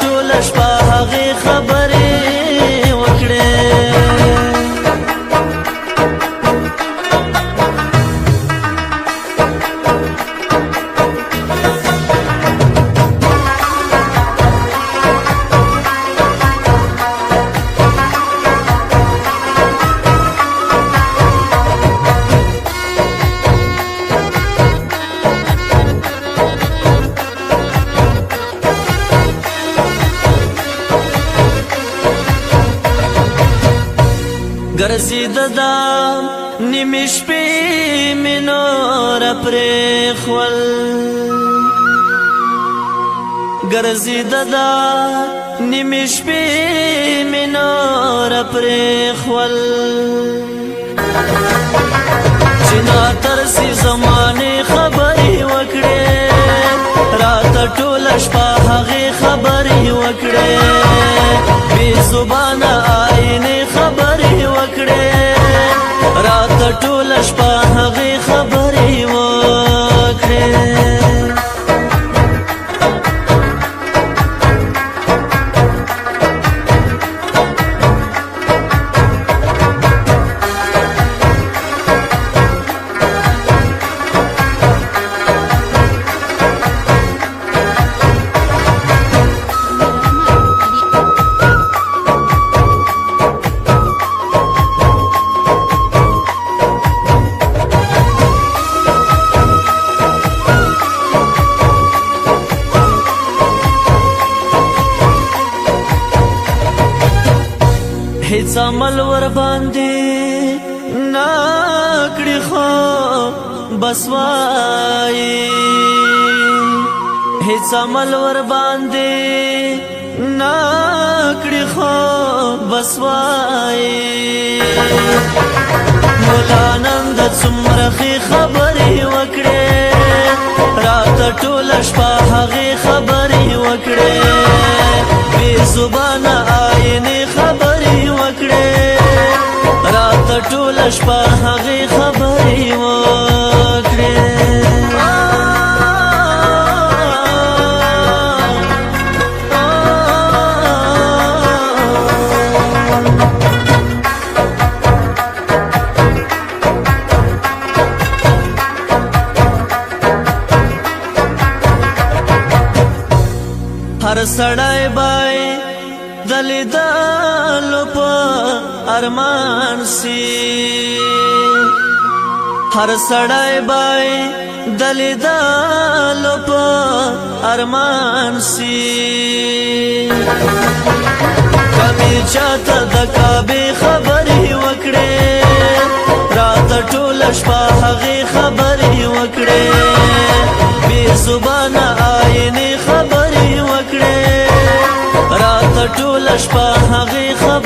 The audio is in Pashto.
ټول شپه هغې خبرې وکړې ګرځېده دا نیمې شپې مې نوره پرېښول ګرځېده دا نیمې شپې مې نوره پرېښول چې ناترسي زمانې خبرې وکړې راته ټوله شپه هغې خبرې وکړې بې زبانه آینې خبرې وکړې راته ټوله شپه هغې خبرې وکړې هیڅ عمل ور باندې ناکړي خو بس وایي هیڅ عمل ور باندې ناکړي خو بس وایي مولا نن د څومره ښې خبرې وکړې راته ټوله شپه هغې خبرې وکړې بې زبانه آینې خبرې وکړې راته ټوله شپه هغې خبرې وکړې هر سړی بای د لیدلو په ارمان سي هر سړی بای د لیدلو په ارمان سي کمې چاته د کعبې خبرې وکړې راته ټوله شپه هغې خبرې وکړې بې زبانه آینې خبرې وکړې راته ټوله شپه هغې خبرې